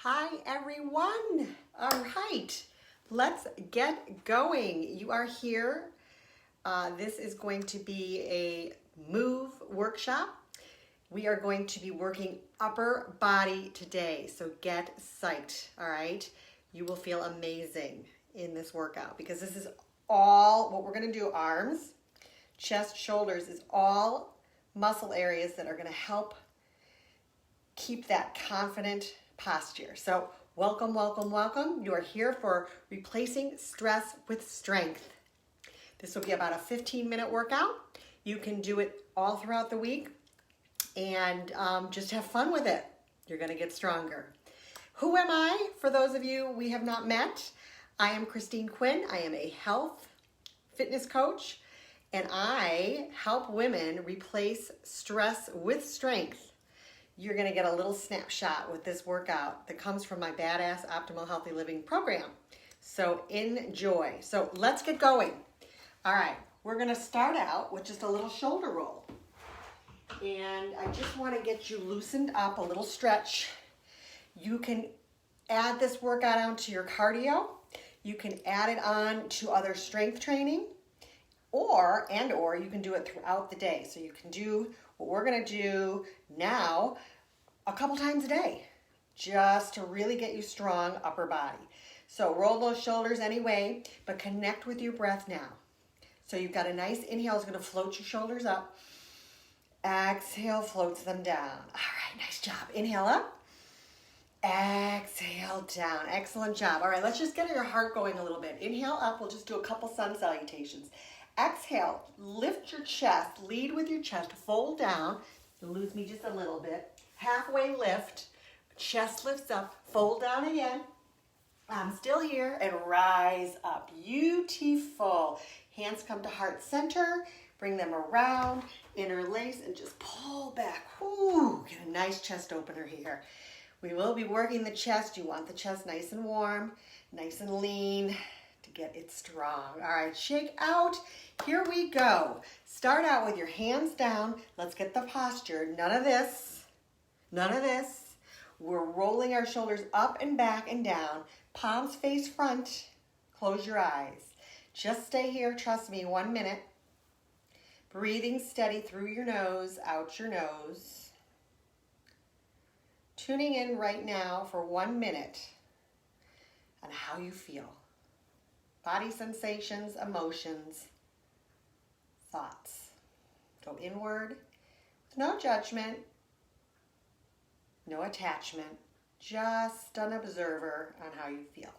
Hi everyone. All right, let's get going. You are here. This is going to be a move workshop. We are going to be working upper body today, so get psyched, all right? You will feel amazing in this workout because this is all what we're gonna do. Arms, chest, shoulders is all muscle areas that are gonna help keep that confident posture. So welcome, welcome, welcome. You are here for replacing stress with strength. This will be about a 15-minute workout. You can do it all throughout the week and just have fun with it. You're gonna get stronger. Who am I? For those of you we have not met, I am Christine Quinn. I am a health fitness coach and I help women replace stress with strength. You're gonna get a little snapshot with this workout that comes from my Badass Optimal Healthy Living program. So enjoy. So let's get going. All right, we're gonna start out with just a little shoulder roll. And I just wanna get you loosened up, a little stretch. You can add this workout onto your cardio. You can add it on to other strength training, or you can do it throughout the day. So you can do what we're gonna do now a couple times a day, just to really get you strong upper body. So roll those shoulders anyway, but connect with your breath now. So you've got a nice inhale, is gonna float your shoulders up. Exhale, floats them down. All right, nice job. Inhale up, exhale down. Excellent job. All right, let's just get your heart going a little bit. Inhale up, we'll just do a couple sun salutations. Exhale, lift your chest, lead with your chest, fold down. You'll lose me just a little bit. Halfway lift, chest lifts up, fold down again. I'm still here, and rise up. Beautiful. Hands come to heart center, bring them around, interlace, and just pull back. Whoo, get a nice chest opener here. We will be working the chest. You want the chest nice and warm, nice and lean, to get it strong. All right, shake out. Here we go. Start out with your hands down. Let's get the posture. None of this. None of this. We're rolling our shoulders up and back and down. Palms face front. Close your eyes. Just stay here. Trust me, 1 minute. Breathing steady through your nose, out your nose. Tuning in right now for 1 minute on how you feel. Body sensations, emotions, thoughts. Go inward with no judgment, no attachment, just an observer on how you feel.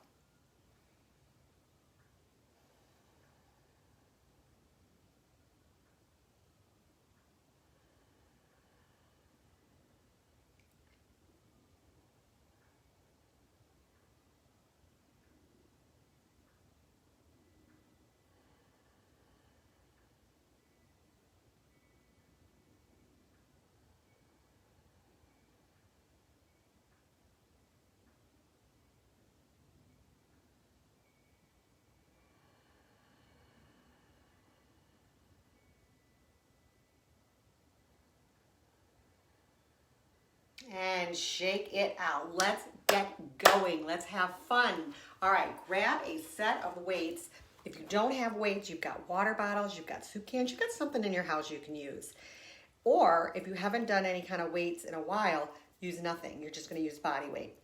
And shake it out. Let's get going. Let's have fun. All right, grab a set of weights. If you don't have weights, you've got water bottles, you've got soup cans, you've got something in your house you can use. Or if you haven't done any kind of weights in a while, use nothing. You're just gonna use body weight.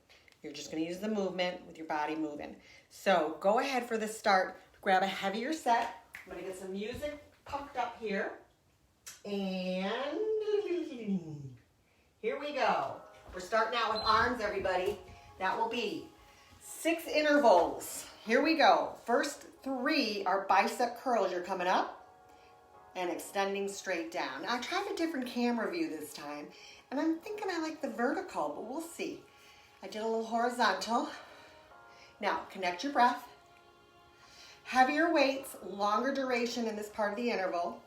You're just gonna use the movement with your body moving. So go ahead for the start. Grab a heavier set. I'm gonna get some music pumped up here. And here we go. We're starting out with arms, everybody. That will be 6 intervals. Here we go. First 3 are bicep curls. You're coming up and extending straight down. Now, I tried a different camera view this time, and I'm thinking I like the vertical, but we'll see. I did a little horizontal. Now, connect your breath. Heavier weights, longer duration in this part of the interval.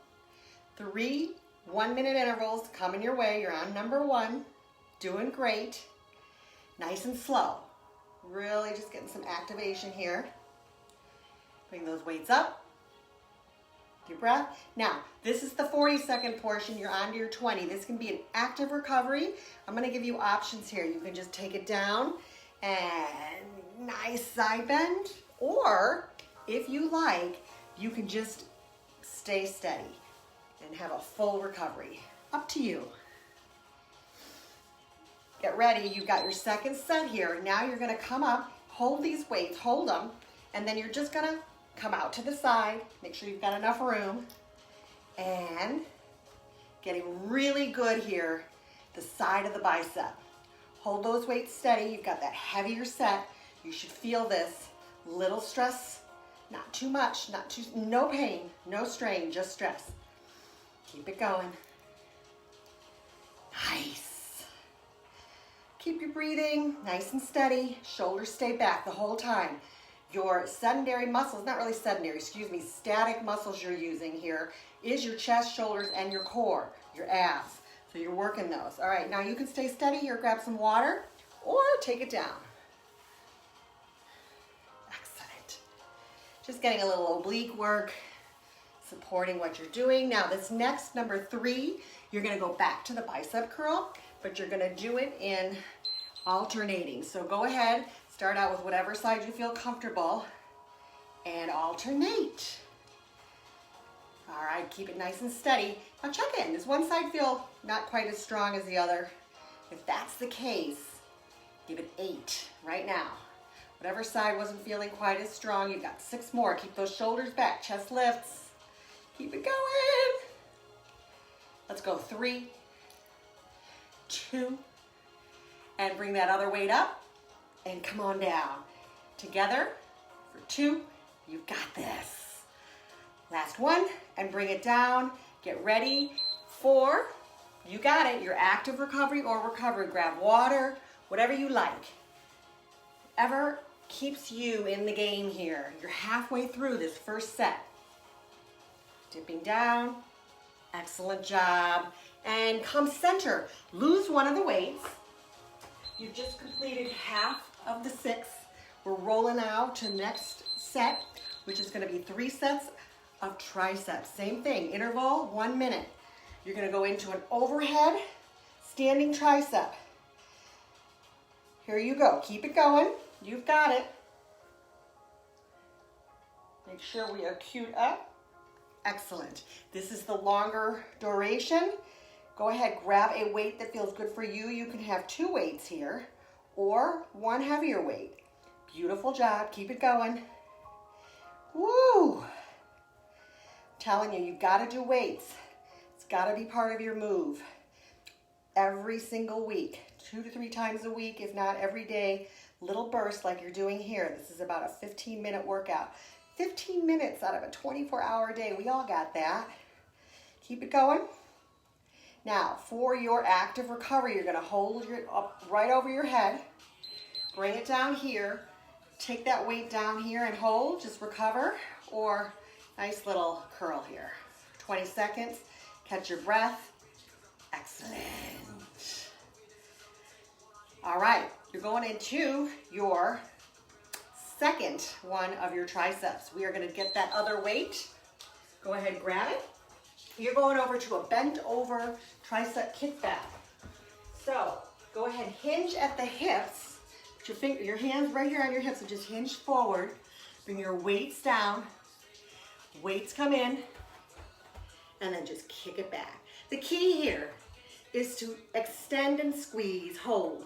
3 1-minute intervals coming your way. You're on number 1. Doing great. Nice and slow. Really just getting some activation here. Bring those weights up. Deep breath. Now, this is the 40-second portion. You're on to your 20. This can be an active recovery. I'm going to give you options here. You can just take it down And nice side bend. Or if you like, you can just stay steady and have a full recovery. Up to you. Get ready, you've got your second set here. Now you're gonna come up, hold these weights, hold them, and then you're just gonna come out to the side. Make sure you've got enough room. And getting really good here, the side of the bicep. Hold those weights steady. You've got that heavier set. You should feel this. Little stress, not too much, no pain, no strain, just stress. Keep it going. Nice. Keep your breathing nice and steady. Shoulders stay back the whole time. Your sedentary muscles, not really sedentary, excuse me, static muscles you're using here is your chest, shoulders, and your core, your abs. So you're working those. All right, now you can stay steady here, grab some water, or take it down. Excellent. Just getting a little oblique work, supporting what you're doing. Now this next, number 3, you're gonna go back to the bicep curl, but you're gonna do it in alternating. So go ahead, start out with whatever side you feel comfortable and alternate. All right, keep it nice and steady. Now check in. Does one side feel not quite as strong as the other? If that's the case, give it 8 right now. Whatever side wasn't feeling quite as strong, you've got 6 more. Keep those shoulders back, chest lifts. Keep it going. Let's go 3, 2, and bring that other weight up and come on down. Together for 2, you've got this. Last one, and bring it down. Get ready for, you got it, your active recovery or recovery. Grab water, whatever you like. Whatever keeps you in the game here. You're halfway through this first set. Dipping down, excellent job. And come center, lose one of the weights. You've just completed half of the 6. We're rolling out to next set, which is gonna be 3 sets of triceps. Same thing, interval, 1 minute. You're gonna go into an overhead standing tricep. Here you go, keep it going. You've got it. Make sure we are queued up. Excellent. This is the longer duration. Go ahead, grab a weight that feels good for you. You can have 2 weights here or 1 heavier weight. Beautiful job, keep it going. Woo! Telling you, you've got to do weights. It's got to be part of your move. Every single week, 2 to 3 times a week, if not every day, little bursts like you're doing here. This is about a 15-minute workout. 15 minutes out of a 24-hour day. We all got that. Keep it going. Now, for your active recovery, you're going to hold your up right over your head. Bring it down here. Take that weight down here and hold. Just recover. Or nice little curl here. 20 seconds. Catch your breath. Excellent. All right. You're going into your second one of your triceps. We are going to get that other weight. Go ahead, grab it. You're going over to a bent over tricep kickback. So go ahead, hinge at the hips. Put your hands right here on your hips and just hinge forward. Bring your weights down. Weights come in. And then just kick it back. The key here is to extend and squeeze, hold.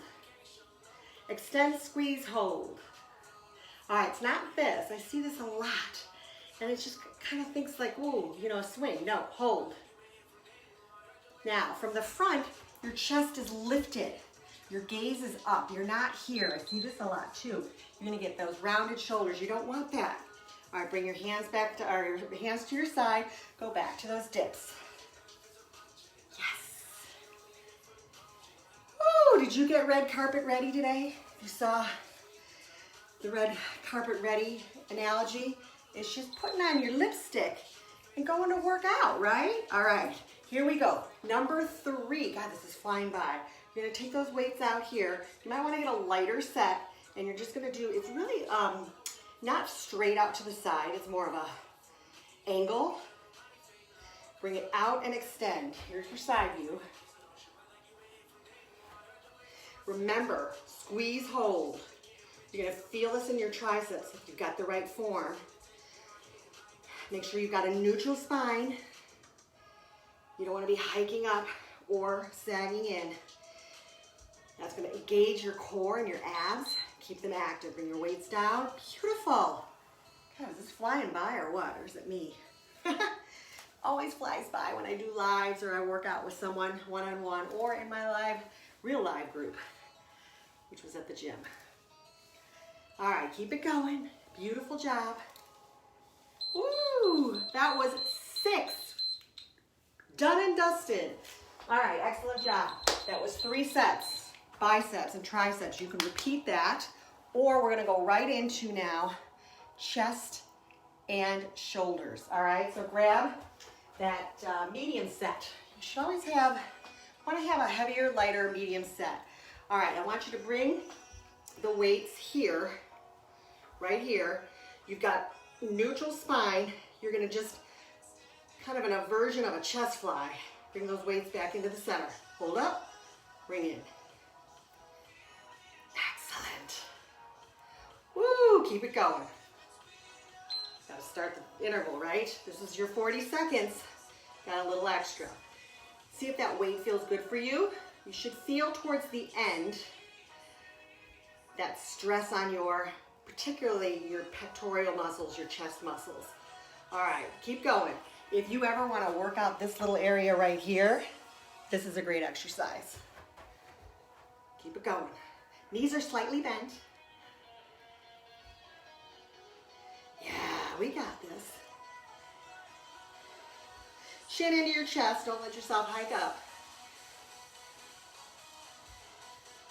Extend, squeeze, hold. All right, it's not this. I see this a lot. And it just kind of thinks like, ooh, you know, a swing. No, hold. Now, from the front, your chest is lifted. Your gaze is up. You're not here. I see this a lot too. You're gonna get those rounded shoulders. You don't want that. All right, bring your hands back to, or your hands to your side. Go back to those dips. Yes. Ooh, did you get red carpet ready today? You saw the red carpet ready analogy? It's just putting on your lipstick and going to work out, right? All right, here we go. Number 3. God, this is flying by. You're gonna take those weights out here. You might wanna get a lighter set, and you're just gonna do, it's really not straight out to the side, it's more of a angle. Bring it out and extend. Here's your side view. Remember, squeeze, hold. You're gonna feel this in your triceps if you've got the right form. Make sure you've got a neutral spine. You don't wanna be hiking up or sagging in. That's gonna engage your core and your abs. Keep them active. Bring your weights down. Beautiful. God, is this flying by or what? Or is it me? Always flies by when I do lives or I work out with someone one-on-one or in my real live group, which was at the gym. All right, keep it going. Beautiful job. Woo! That was 6. Done and dusted. All right, excellent job. That was 3 sets, biceps and triceps. You can repeat that, or we're gonna go right into now chest and shoulders. All right, so grab that medium set. You should always want to have a heavier, lighter, medium set. All right, I want you to bring the weights here, right here. You've got neutral spine. You're gonna just kind of an aversion of a chest fly. Bring those weights back into the center. Hold up, bring in. Excellent. Woo, keep it going. Gotta start the interval, right? This is your 40 seconds. Got a little extra. See if that weight feels good for you. You should feel towards the end that stress on particularly your pectoral muscles, your chest muscles. All right, keep going. If you ever want to work out this little area right here, this is a great exercise. Keep it going. Knees are slightly bent. Yeah, we got this. Shin into your chest, don't let yourself hike up.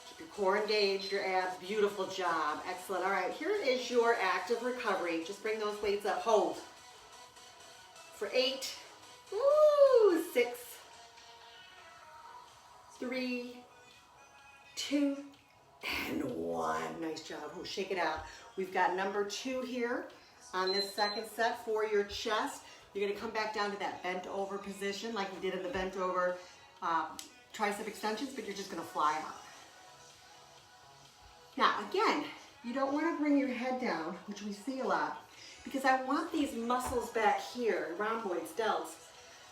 Keep your core engaged, your abs, beautiful job, excellent. All right, here is your active recovery. Just bring those weights up, hold. For 8, woo, 6, 3, 2, and 1. Nice job. Ooh, shake it out. We've got number 2 here on this second set for your chest. You're going to come back down to that bent over position like you did in the bent over tricep extensions, but you're just going to fly up. Now, again, you don't want to bring your head down, which we see a lot, because I want these muscles back here, rhomboids, delts,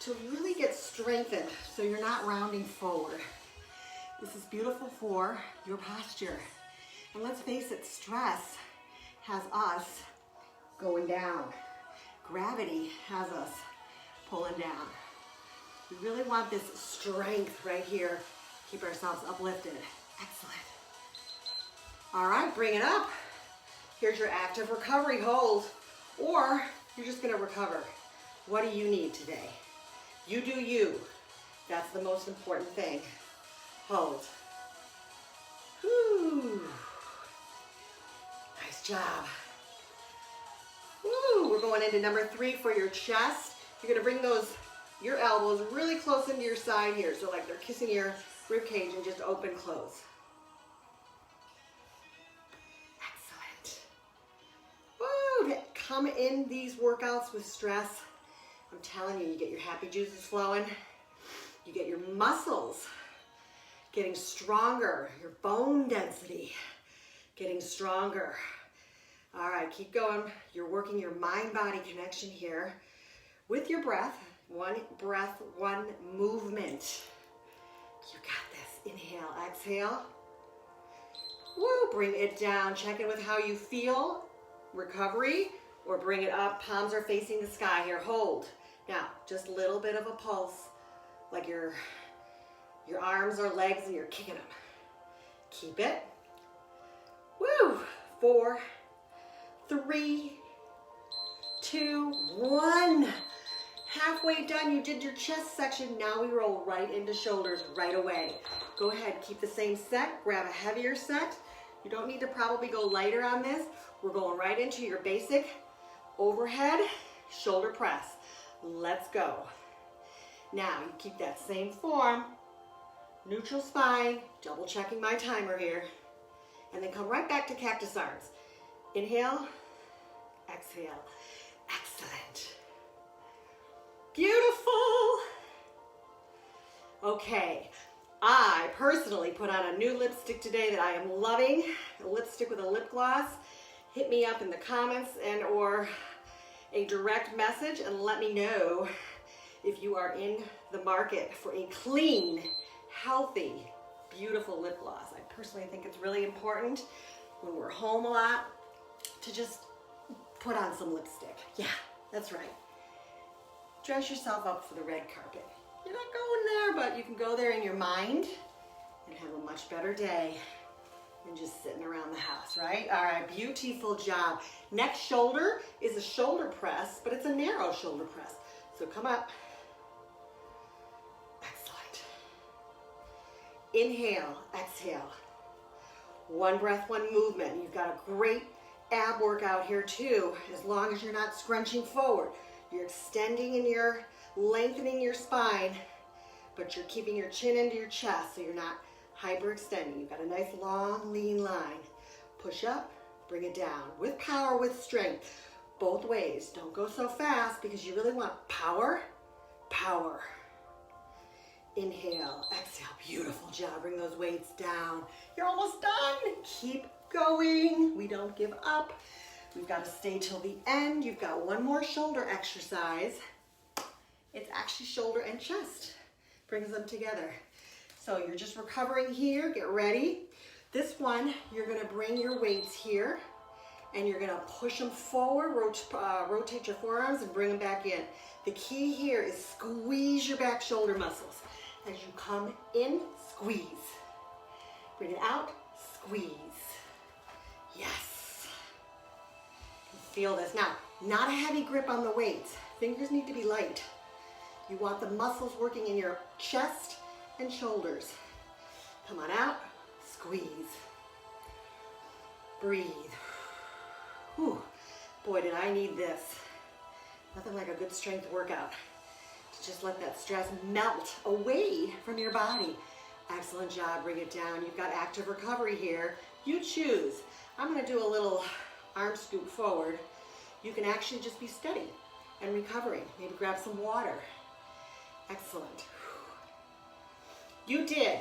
to really get strengthened so you're not rounding forward. This is beautiful for your posture. And let's face it, stress has us going down. Gravity has us pulling down. We really want this strength right here. Keep ourselves uplifted. Excellent. All right, bring it up. Here's your active recovery hold. Or you're just gonna recover. What do you need today? You do you. That's the most important thing. Hold. Woo. Nice job. Woo. We're going into number 3 for your chest. You're gonna bring your elbows really close into your side here. So like they're kissing your rib cage and just open, close. Come in these workouts with stress, I'm telling you, you get your happy juices flowing, you get your muscles getting stronger, your bone density getting stronger. All right, keep going. You're working your mind-body connection here with your breath. One breath, one movement. You got this. Inhale, exhale. Woo, bring it down. Check in with how you feel. Recovery. Or bring it up, palms are facing the sky here, hold. Now, just a little bit of a pulse, like your arms or legs and you're kicking them. Keep it. Woo, 4, 3, 2, 1. Halfway done, you did your chest section. Now we roll right into shoulders right away. Go ahead, keep the same set, grab a heavier set. You don't need to probably go lighter on this. We're going right into your basic overhead shoulder press. Let's go. Now you keep that same form, neutral spine, double checking my timer here, and then come right back to cactus arms. Inhale, exhale. Excellent. Beautiful. Okay, I personally put on a new lipstick today that I am loving, a lipstick with a lip gloss. Hit me up in the comments and or a direct message and let me know if you are in the market for a clean, healthy, beautiful lip gloss. I personally think it's really important when we're home a lot to just put on some lipstick. Yeah, that's right. Dress yourself up for the red carpet. You're not going there, but you can go there in your mind and have a much better day than just sitting around the house, right? All right, beautiful job. Next shoulder is a shoulder press, but it's a narrow shoulder press. So come up. Excellent. Inhale, exhale. One breath, one movement. You've got a great ab workout here too, as long as you're not scrunching forward. You're extending and you're lengthening your spine, but you're keeping your chin into your chest so you're not hyperextending. You've got a nice long lean line. Push up, bring it down with power, with strength, both ways. Don't go so fast because you really want power, power. Inhale, exhale, beautiful job. Bring those weights down. You're almost done. Keep going. We don't give up. We've got to stay till the end. You've got one more shoulder exercise. It's actually shoulder and chest. Brings them together. So you're just recovering here. Get ready. This one, you're going to bring your weights here and you're going to push them forward, rotate your forearms and bring them back in. The key here is squeeze your back shoulder muscles. As you come in, squeeze. Bring it out, squeeze. Yes. Feel this. Now, not a heavy grip on the weights. Fingers need to be light. You want the muscles working in your chest and shoulders. Come on out, squeeze. Breathe. Whew. Boy, did I need this. Nothing like a good strength workout to just let that stress melt away from your body. Excellent job. Bring it down. You've got active recovery here. You choose. I'm going to do a little arm scoop forward. You can actually just be steady and recovering. Maybe grab some water. Excellent. You did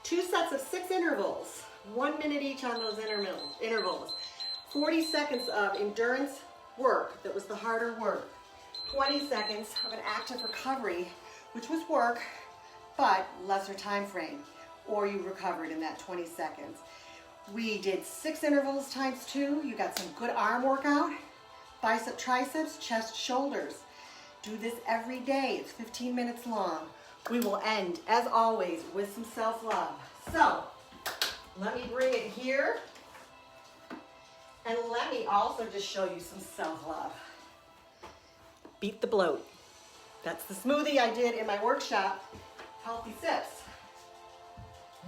2 sets of 6 intervals, 1 minute each on those intervals. 40 seconds of endurance work, that was the harder work. 20 seconds of an active recovery, which was work, but lesser time frame, or you recovered in that 20 seconds. We did 6 intervals times 2. You got some good arm workout, bicep, triceps, chest, shoulders. Do this every day. It's 15 minutes long. We will end, as always, with some self-love. So, let me bring it here. And let me also just show you some self-love. Beat the bloat. That's the smoothie I did in my workshop, Healthy Sips.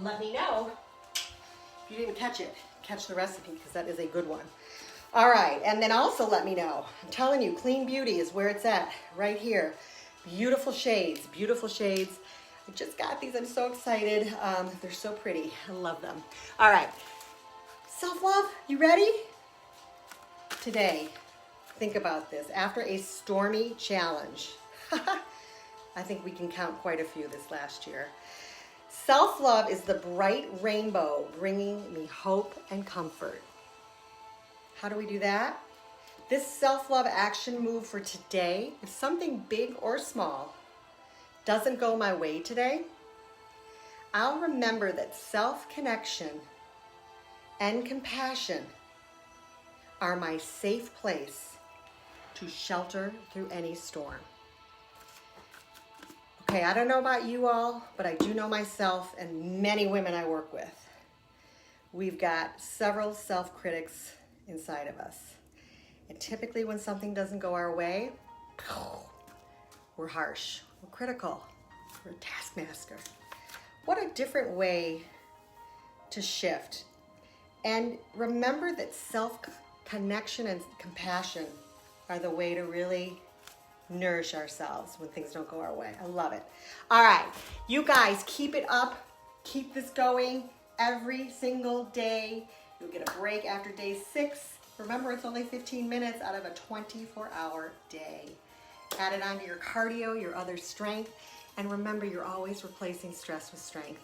Let me know if you didn't catch it. Catch the recipe, because that is a good one. All right, and then also let me know. I'm telling you, Clean Beauty is where it's at, right here. Beautiful shades, beautiful shades. I just got these, I'm so excited. They're so pretty, I love them. All right, self-love, you ready? Today, think about this. After a stormy challenge, I think we can count quite a few this last year. Self-love is the bright rainbow bringing me hope and comfort. How do we do that? This self-love action move for today, if something big or small doesn't go my way today, I'll remember that self-connection and compassion are my safe place to shelter through any storm. Okay, I don't know about you all, but I do know myself and many women I work with. We've got several self-critics inside of us. And typically when something doesn't go our way, we're harsh, we're critical, we're a taskmaster. What a different way to shift. And remember that self-connection and compassion are the way to really nourish ourselves when things don't go our way. I love it. All right, you guys keep it up. Keep this going every single day. You'll get a break after day 6. Remember, it's only 15 minutes out of a 24-hour day. Add it onto your cardio, your other strength, And remember, you're always replacing stress with strength.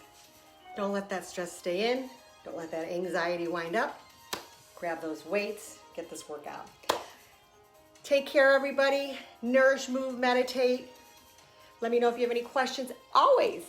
Don't let that stress stay in. Don't let that anxiety wind up. Grab those weights, get this workout. Take care, everybody. Nourish, move, meditate. Let me know if you have any questions. Always